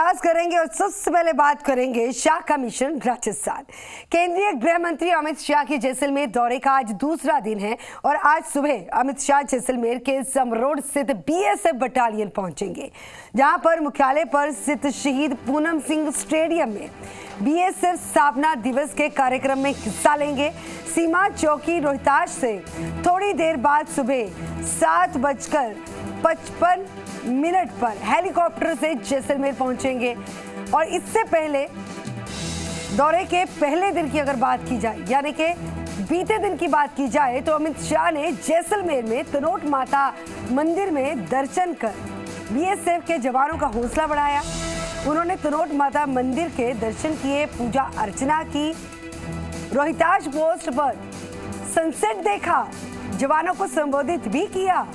आगाज करेंगे और सबसे पहले बात करेंगे शाह का मिशन राजस्थान। केंद्रीय गृह मंत्री अमित शाह के जैसलमेर दौरे का आज दूसरा दिन है और आज सुबह अमित शाह जैसलमेर के समरोड स्थित बीएसएफ बटालियन पहुंचेंगे, जहां पर मुख्यालय पर स्थित शहीद पूनम सिंह स्टेडियम में बीएसएफ स्थापना दिवस के कार्यक्रम में हिस्सा लेंगे। सीमा चौकी रोहतास से थोड़ी देर बाद सुबह 7:55 पर हेलीकॉप्टर से जैसलमेर पहुंचेंगे। और इससे पहले दौरे के पहले दिन की अगर बात की जाए, यानी कि बीते दिन की बात की जाए, तो अमित शाह ने जैसलमेर में तनोट माता मंदिर में दर्शन कर बीएसएफ के जवानों का हौसला बढ़ाया। उन्होंने तनोट माता मंदिर के दर्शन किए, पूजा अर्चना की, रोहतास पोस्ट पर सनसेट देखा, जवानों को संबोधित भी किया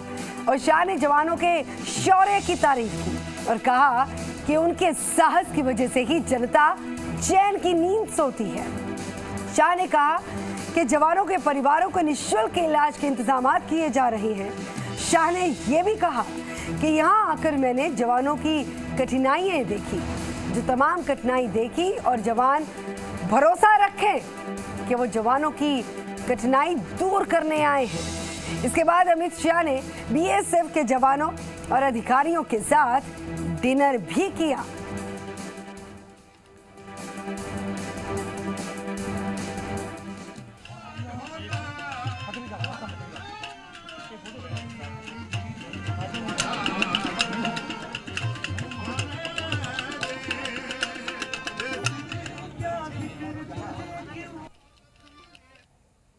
और शाह ने जवानों के शौर्य की तारीफ की और कहा कि उनके साहस की वजह से ही जनता चैन की नींद सोती है। शाह ने कहा कि जवानों के परिवारों को निःशुल्क इलाज के इंतजाम किए जा रहे हैं। शाह ने यह भी कहा कि यहाँ आकर मैंने जवानों की कठिनाइयां देखी, जो तमाम कठिनाई देखी, और जवान भरोसा रखें कि वो जवानों की कठिनाई दूर करने आए हैं। इसके बाद अमित शाह ने बीएसएफ के जवानों और अधिकारियों के साथ डिनर भी किया।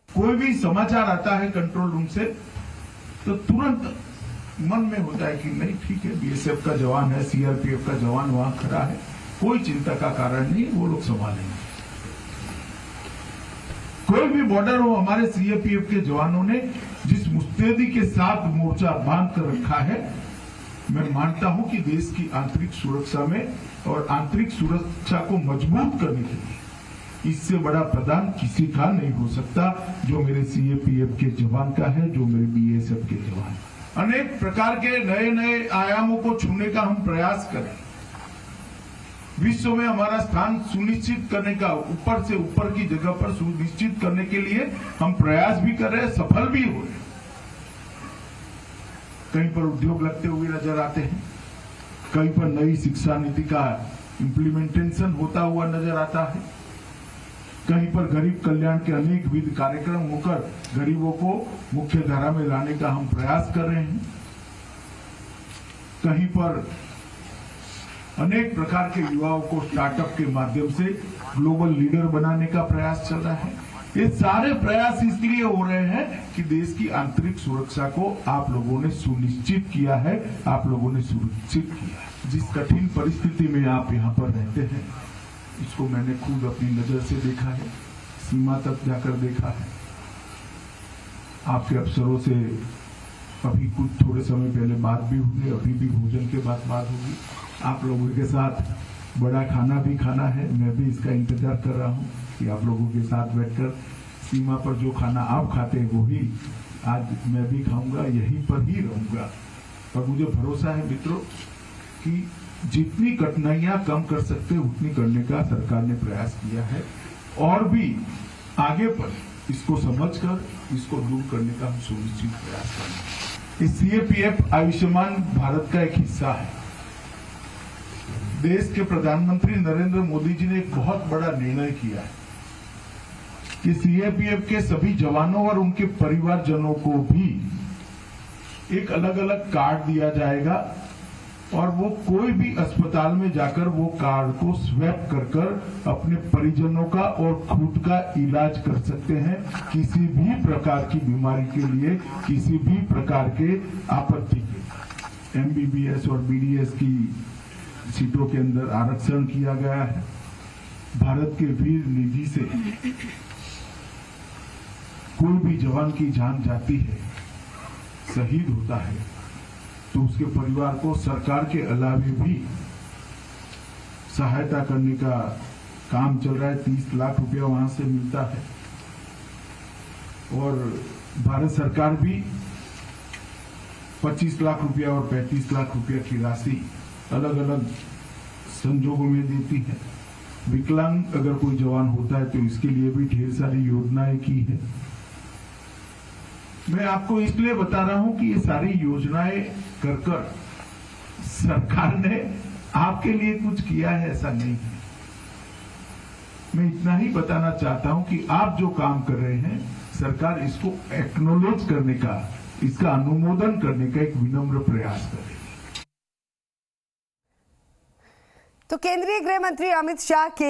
कोई भी समाचार आता है कंट्रोल रूम से तो तुरंत मन में होता है कि नहीं, ठीक है, बीएसएफ का जवान है, सीआरपीएफ का जवान वहां खड़ा है, कोई चिंता का कारण नहीं, वो लोग संभालेंगे। कोई भी बॉर्डर हो, हमारे सीआरपीएफ के जवानों ने जिस मुस्तैदी के साथ मोर्चा बांध कर रखा है, मैं मानता हूं कि देश की आंतरिक सुरक्षा में और आंतरिक सुरक्षा को मजबूत करने के लिए इससे बड़ा प्रदान किसी का नहीं हो सकता, जो मेरे सीएपीएफ के जवान का है, जो मेरे बीएसएफ के जवान। अनेक प्रकार के नए नए आयामों को छूने का हम प्रयास करें, विश्व में हमारा स्थान सुनिश्चित करने का, ऊपर से ऊपर की जगह पर सुनिश्चित करने के लिए हम प्रयास भी कर रहे हैं, सफल भी हो रहे। कहीं पर उद्योग लगते हुए नजर आते हैं, कहीं पर नई शिक्षा नीति का इम्प्लीमेंटेशन होता हुआ नजर आता है, कहीं पर गरीब कल्याण के अनेक विध कार्यक्रम होकर गरीबों को मुख्य धारा में लाने का हम प्रयास कर रहे हैं, कहीं पर अनेक प्रकार के युवाओं को स्टार्टअप के माध्यम से ग्लोबल लीडर बनाने का प्रयास चल रहा है। ये सारे प्रयास इसलिए हो रहे हैं कि देश की आंतरिक सुरक्षा को आप लोगों ने सुनिश्चित किया है, आप लोगों ने सुनिश्चित किया है। जिस कठिन परिस्थिति में आप यहाँ पर रहते हैं, इसको मैंने खुद अपनी नजर से देखा है, सीमा तक जाकर देखा है। आपके अफसरों से अभी कुछ थोड़े समय पहले बात भी हुई, अभी भी भोजन के बाद बात होगी। आप लोगों के साथ बड़ा खाना भी खाना है, मैं भी इसका इंतजार कर रहा हूँ कि आप लोगों के साथ बैठकर सीमा पर जो खाना आप खाते हैं वो ही आज मैं भी खाऊंगा, यहीं पर ही रहूंगा। और मुझे भरोसा है मित्रों कि जितनी कठिनाइयां कम कर सकते उतनी करने का सरकार ने प्रयास किया है, और भी आगे पर इसको समझकर इसको दूर करने का हम सुनिश्चित प्रयास करेंगे। इस सीएपीएफ आयुष्मान भारत का एक हिस्सा है। देश के प्रधानमंत्री नरेंद्र मोदी जी ने एक बहुत बड़ा निर्णय किया है कि सीएपीएफ के सभी जवानों और उनके परिवारजनों को भी एक अलग अलग कार्ड दिया जाएगा और वो कोई भी अस्पताल में जाकर वो कार्ड को स्वैप कर अपने परिजनों का और खुद का इलाज कर सकते हैं। किसी भी प्रकार की बीमारी के लिए, किसी भी प्रकार के आपत्ति के, एमबीबीएस और बीडीएस की सीटों के अंदर आरक्षण किया गया है। भारत के वीर निधि से कोई भी जवान की जान जाती है, शहीद होता है, तो उसके परिवार को सरकार के अलावे भी सहायता करने का काम चल रहा है। 30 लाख रुपया वहां से मिलता है और भारत सरकार भी 25 लाख रुपया और 35 लाख रुपया की राशि अलग अलग संजोगों में देती है। विकलांग अगर कोई जवान होता है तो इसके लिए भी ढेर सारी योजनाएं की है। मैं आपको इसलिए बता रहा हूं कि ये सारी योजनाएं कर सरकार ने आपके लिए कुछ किया है, ऐसा नहीं है। मैं इतना ही बताना चाहता हूं कि आप जो काम कर रहे हैं, सरकार इसको एक्नॉलेज करने का, इसका अनुमोदन करने का एक विनम्र प्रयास करेगी। तो केंद्रीय गृह मंत्री अमित शाह के